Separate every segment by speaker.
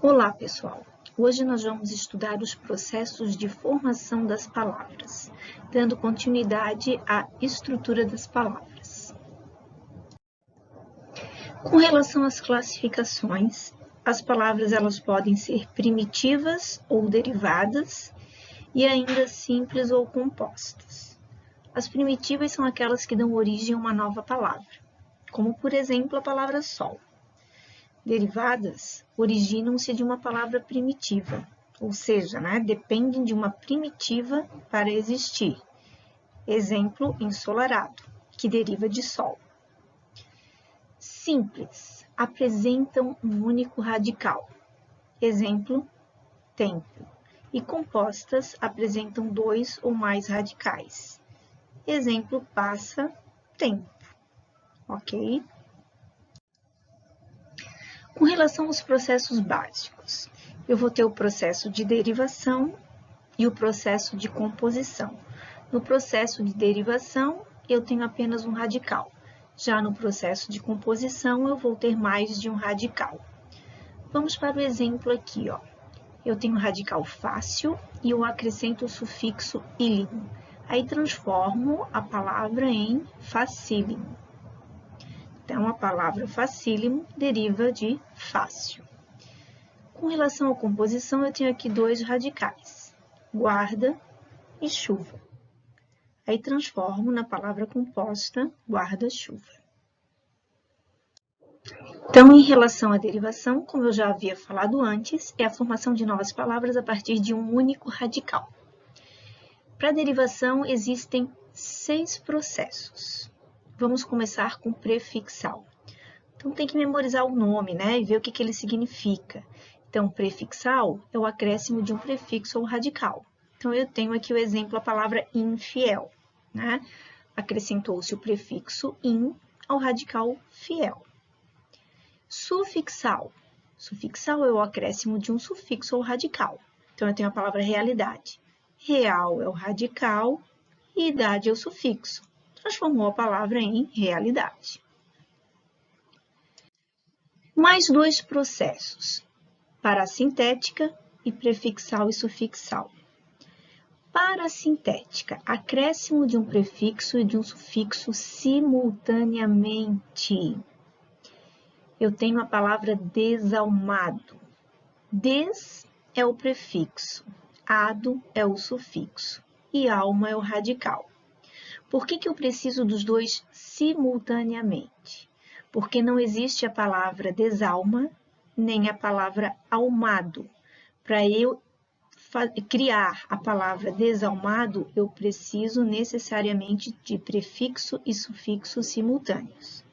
Speaker 1: Olá, pessoal! Hoje nós vamos estudar os processos de formação das palavras, dando continuidade à estrutura das palavras. Com relação às classificações, as palavras elas podem ser primitivas ou derivadas e ainda simples ou compostas. As primitivas são aquelas que dão origem a uma nova palavra, como por exemplo a palavra sol. Derivadas originam-se de uma palavra primitiva, ou seja, dependem de uma primitiva para existir. Exemplo, ensolarado, que deriva de sol. Simples, apresentam um único radical. Exemplo, tempo. E compostas apresentam dois ou mais radicais. Exemplo, passa, tempo. Ok? Com relação aos processos básicos, eu vou ter o processo de derivação e o processo de composição. No processo de derivação, eu tenho apenas um radical. Já no processo de composição, eu vou ter mais de um radical. Vamos para o exemplo aqui, ó. Eu tenho um radical fácil e eu acrescento o sufixo ílimo. Aí transformo a palavra em facílimo. Então, a palavra facílimo deriva de fácil. Com relação à composição, eu tenho aqui dois radicais, guarda e chuva. Aí transformo na palavra composta guarda-chuva. Então, em relação à derivação, como eu já havia falado antes, é a formação de novas palavras a partir de um único radical. Para a derivação, existem 6 processos. Vamos começar com prefixal. Então, tem que memorizar o nome, e ver o que ele significa. Então, prefixal é o acréscimo de um prefixo ou radical. Então, eu tenho aqui o exemplo, a palavra infiel, Acrescentou-se o prefixo in ao radical fiel. Sufixal. Sufixal é o acréscimo de um sufixo ou radical. Então, eu tenho a palavra realidade. Real é o radical e idade é o sufixo. Transformou a palavra em realidade. Mais 2 processos, parassintética e prefixal e sufixal. Parassintética, acréscimo de um prefixo e de um sufixo simultaneamente. Eu tenho a palavra desalmado. Des é o prefixo, ado é o sufixo e alma é o radical. Por que eu preciso dos dois simultaneamente? Porque não existe a palavra desalma, nem a palavra almado. Para eu criar a palavra desalmado, eu preciso necessariamente de prefixo e sufixo simultâneos.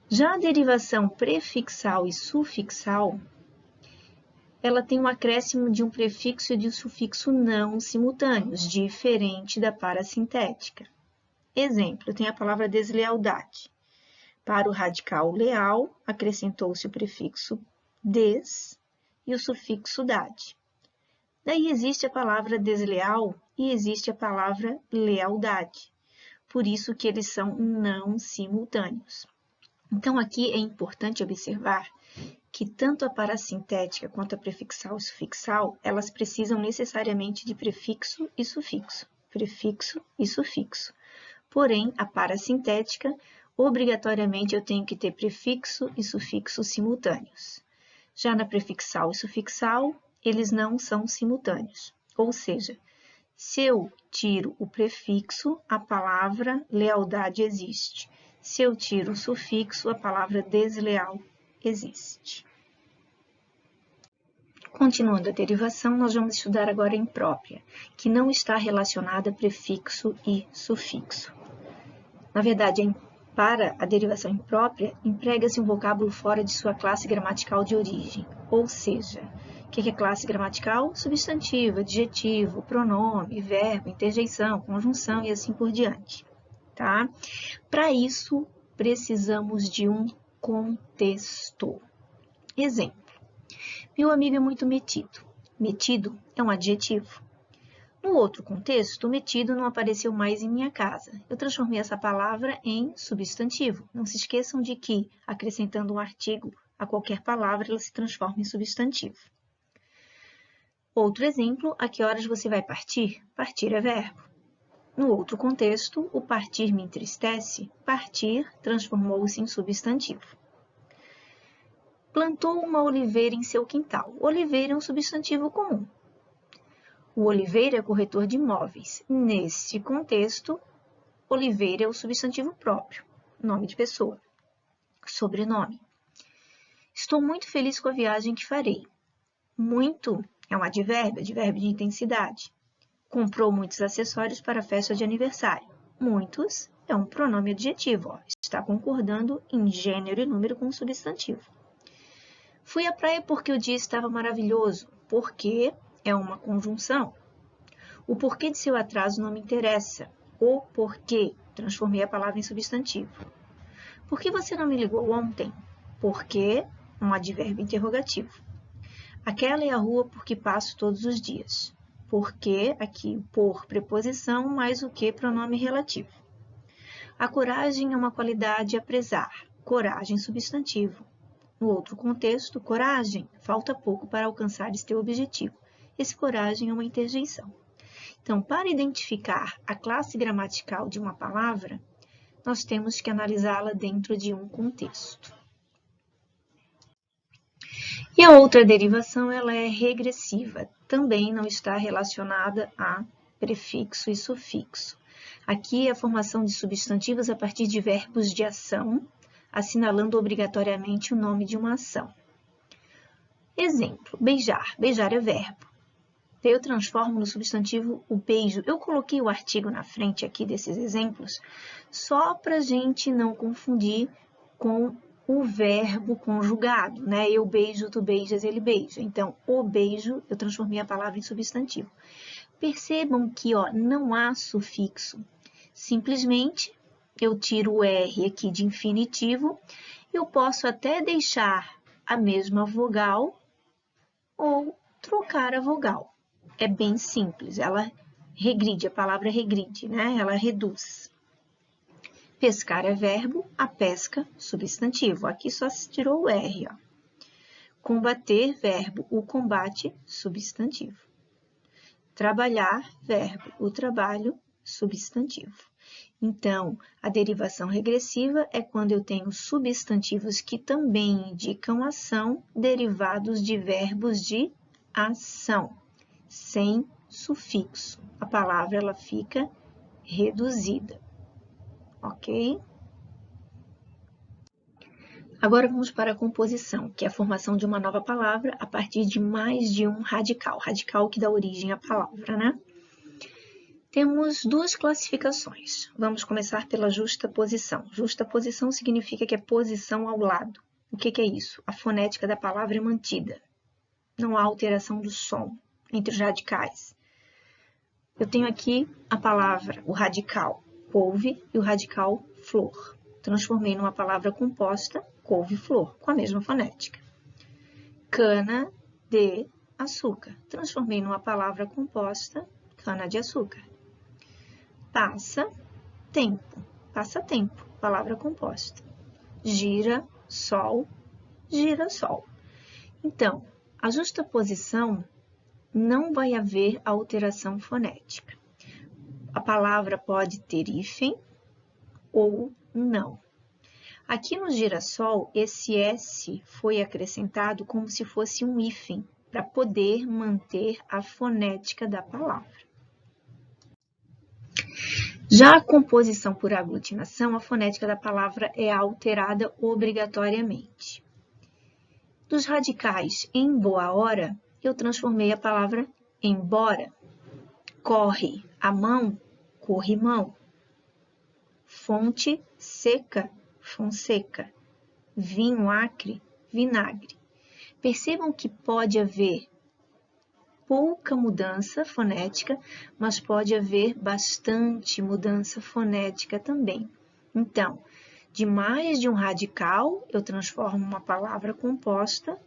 Speaker 1: Já a derivação prefixal e sufixal, ela tem um acréscimo de um prefixo e de um sufixo não simultâneos, diferente da parassintética. Exemplo, tem a palavra deslealdade. Para o radical leal, acrescentou-se o prefixo des e o sufixo dade. Daí existe a palavra desleal e existe a palavra lealdade. Por isso que eles são não simultâneos. Então, aqui é importante observar que tanto a parassintética quanto a prefixal e sufixal, elas precisam necessariamente de prefixo e sufixo. Prefixo e sufixo. Porém, a parassintética, obrigatoriamente eu tenho que ter prefixo e sufixo simultâneos. Já na prefixal e sufixal, eles não são simultâneos. Ou seja, se eu tiro o prefixo, a palavra lealdade existe. Se eu tiro o sufixo, a palavra desleal existe. Continuando a derivação, nós vamos estudar agora a imprópria, que não está relacionada a prefixo e sufixo. Na verdade, para a derivação imprópria, emprega-se um vocábulo fora de sua classe gramatical de origem. Ou seja, o que é classe gramatical? Substantivo, adjetivo, pronome, verbo, interjeição, conjunção e assim por diante. Tá? Para isso, precisamos de um contexto. Exemplo. Meu amigo é muito metido. Metido é um adjetivo. No outro contexto, metido não apareceu mais em minha casa. Eu transformei essa palavra em substantivo. Não se esqueçam de que, acrescentando um artigo a qualquer palavra ela se transforma em substantivo. Outro exemplo, a que horas você vai partir? Partir é verbo. No outro contexto, o partir me entristece, partir transformou-se em substantivo. Plantou uma oliveira em seu quintal. Oliveira é um substantivo comum. O Oliveira é corretor de imóveis. Nesse contexto, Oliveira é o substantivo próprio, nome de pessoa. Sobrenome. Estou muito feliz com a viagem que farei. Muito é um advérbio de intensidade. Comprou muitos acessórios para a festa de aniversário. Muitos é um pronome adjetivo, ó, está concordando em gênero e número com o substantivo. Fui à praia porque o dia estava maravilhoso. Porque é uma conjunção. O porquê de seu atraso não me interessa. O porquê, transformei a palavra em substantivo. Por que você não me ligou ontem? Porque, um advérbio interrogativo. Aquela é a rua por que passo todos os dias. Porque, aqui, por preposição, mais o que pronome relativo. A coragem é uma qualidade a prezar. Coragem, substantivo. No outro contexto, coragem, falta pouco para alcançares teu objetivo. Esse coragem é uma interjeição. Então, para identificar a classe gramatical de uma palavra, nós temos que analisá-la dentro de um contexto. E a outra derivação, ela é regressiva, também não está relacionada a prefixo e sufixo. Aqui é a formação de substantivos a partir de verbos de ação, assinalando obrigatoriamente o nome de uma ação. Exemplo, beijar. Beijar é verbo. Eu transformo no substantivo o beijo. Eu coloquei o artigo na frente aqui desses exemplos só para a gente não confundir com o verbo conjugado, né? Eu beijo, tu beijas, ele beija. Então, o beijo, eu transformei a palavra em substantivo. Percebam que não há sufixo. Simplesmente, eu tiro o R aqui de infinitivo. Eu posso até deixar a mesma vogal ou trocar a vogal. É bem simples, ela regride, a palavra regride, né? Ela reduz. Pescar é verbo, a pesca, substantivo. Aqui só se tirou o R, ó. Combater, verbo, o combate, substantivo. Trabalhar, verbo, o trabalho, substantivo. Então, a derivação regressiva é quando eu tenho substantivos que também indicam ação, derivados de verbos de ação, sem sufixo. A palavra ela fica reduzida. Ok? Agora vamos para a composição, que é a formação de uma nova palavra a partir de mais de um radical. Radical que dá origem à palavra, né? Temos duas classificações. Vamos começar pela justaposição. Justaposição significa que é posição ao lado. O que é isso? A fonética da palavra é mantida. Não há alteração do som entre os radicais. Eu tenho aqui a palavra, o radical couve e o radical flor. Transformei numa palavra composta, couve-flor, com a mesma fonética. Cana de açúcar. Transformei numa palavra composta, cana-de-açúcar. Passa tempo, passatempo, palavra composta. Gira, sol, girassol. Então, a justaposição não vai haver alteração fonética. A palavra pode ter hífen ou não. Aqui no girassol, esse S foi acrescentado como se fosse um hífen, para poder manter a fonética da palavra. Já a composição por aglutinação, a fonética da palavra é alterada obrigatoriamente. Dos radicais em boa hora, eu transformei a palavra embora. Corre a mão, corrimão. Fonte seca, fonseca. Vinho acre, vinagre. Percebam que pode haver pouca mudança fonética, mas pode haver bastante mudança fonética também. Então, de mais de um radical, eu transformo uma palavra composta,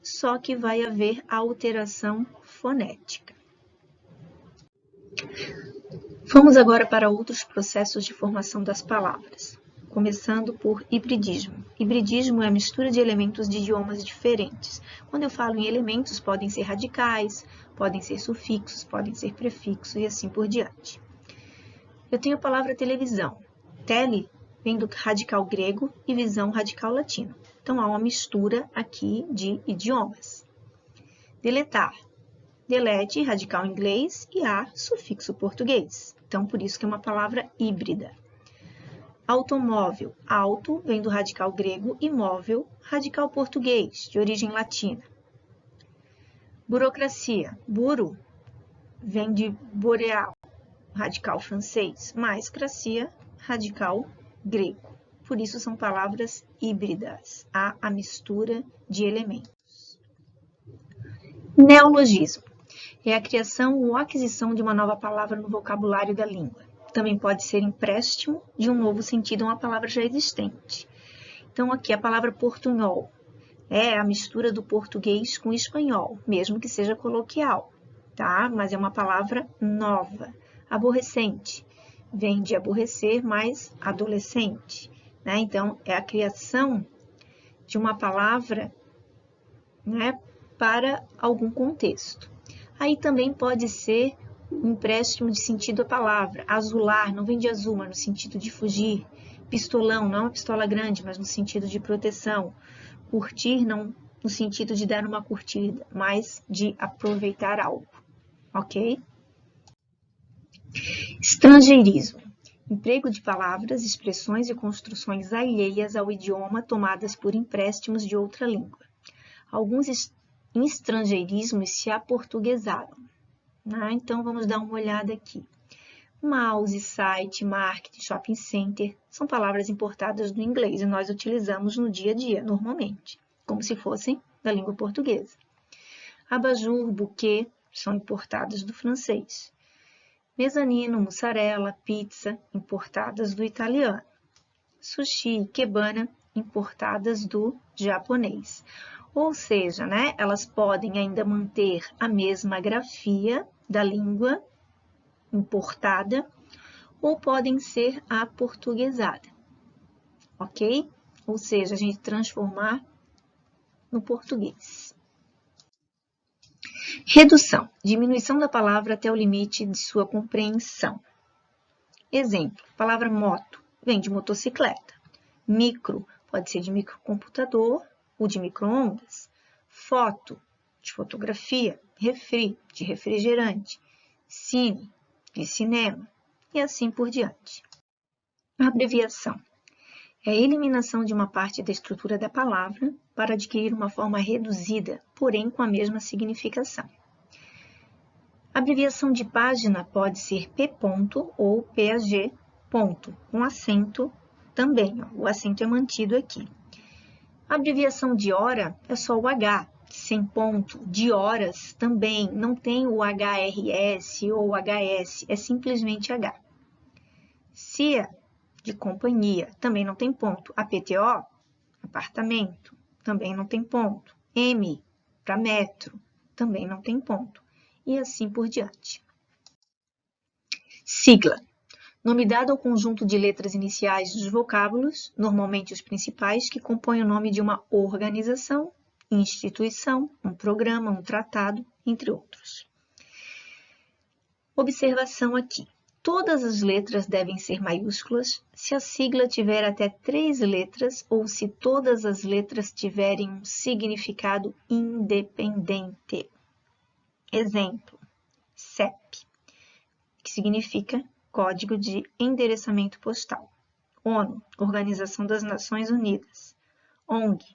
Speaker 1: só que vai haver alteração fonética. Vamos agora para outros processos de formação das palavras. começando por hibridismo. Hibridismo é a mistura de elementos de idiomas diferentes. Quando eu falo em elementos, podem ser radicais, podem ser sufixos, podem ser prefixos e assim por diante. Eu tenho a palavra televisão. Tele vem do radical grego e visão radical latino. Então, há uma mistura aqui de idiomas. Deletar. Delete, radical inglês, e a sufixo português. Então, por isso que é uma palavra híbrida. Automóvel. Auto vem do radical grego e móvel, radical português, de origem latina. Burocracia. Buro vem de boreal, radical francês, mais cracia, radical grego. Por isso são palavras híbridas. Há a mistura de elementos. Neologismo. É a criação ou aquisição de uma nova palavra no vocabulário da língua. Também pode ser empréstimo de um novo sentido a uma palavra já existente. Então, aqui a palavra portunhol é a mistura do português com o espanhol, mesmo que seja coloquial, tá? Mas é uma palavra nova. Aborrecente vem de aborrecer mais adolescente, né? Então, é a criação de uma palavra, né, para algum contexto. Aí também pode ser um empréstimo de sentido à palavra. Azular não vem de azul, mas no sentido de fugir. Pistolão não é uma pistola grande, mas no sentido de proteção. Curtir não no sentido de dar uma curtida, mas de aproveitar algo. Ok? Estrangeirismo. Emprego de palavras, expressões e construções alheias ao idioma tomadas por empréstimos de outra língua. Alguns estrangeirismos se aportuguesaram. Então, vamos dar uma olhada aqui. Mouse, site, market, shopping center são palavras importadas do inglês e nós utilizamos no dia a dia, normalmente, como se fossem da língua portuguesa. Abajur, buquê são importadas do francês. Mezanino, mussarela, pizza, importadas do italiano. Sushi e kebana, importadas do japonês. Ou seja, né, elas podem ainda manter a mesma grafia da língua importada ou podem ser aportuguesada, ok? Ou seja, a gente transformar no português. Redução, diminuição da palavra até o limite de sua compreensão. Exemplo, a palavra moto vem de motocicleta. Micro pode ser de microcomputador ou de micro-ondas. Foto, de fotografia. Refri, de refrigerante. Cine, de cinema. E assim por diante. Abreviação. É a eliminação de uma parte da estrutura da palavra para adquirir uma forma reduzida, porém com a mesma significação. Abreviação de página pode ser P. ou PAG, com acento também. O acento é mantido aqui. A abreviação de hora é só o H, sem ponto. De horas também não tem o HRS ou HS, é simplesmente H. CIA, de companhia, também não tem ponto. APTO, apartamento, também não tem ponto. M, para metro, também não tem ponto. E assim por diante. Sigla. Nome dado ao conjunto de letras iniciais dos vocábulos, normalmente os principais, que compõem o nome de uma organização, instituição, um programa, um tratado, entre outros. Observação aqui. Todas as letras devem ser maiúsculas se a sigla tiver até 3 letras ou se todas as letras tiverem um significado independente. Exemplo, CEP, que significa Código de Endereçamento Postal. ONU, Organização das Nações Unidas. ONG,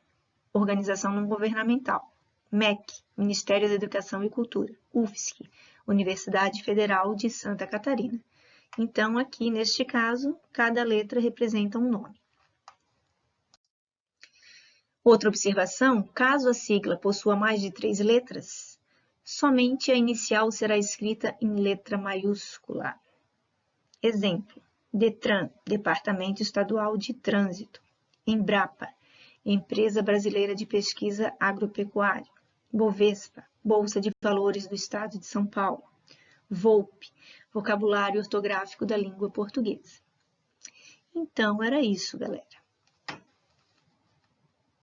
Speaker 1: Organização Não Governamental. MEC, Ministério da Educação e Cultura. UFSC, Universidade Federal de Santa Catarina. Então, aqui, neste caso, cada letra representa um nome. Outra observação, caso a sigla possua mais de 3 letras, somente a inicial será escrita em letra maiúscula. Exemplo, DETRAN, Departamento Estadual de Trânsito. Embrapa, Empresa Brasileira de Pesquisa Agropecuária. Bovespa, Bolsa de Valores do Estado de São Paulo. VOLPE, Vocabulário Ortográfico da Língua Portuguesa. Então, era isso, galera.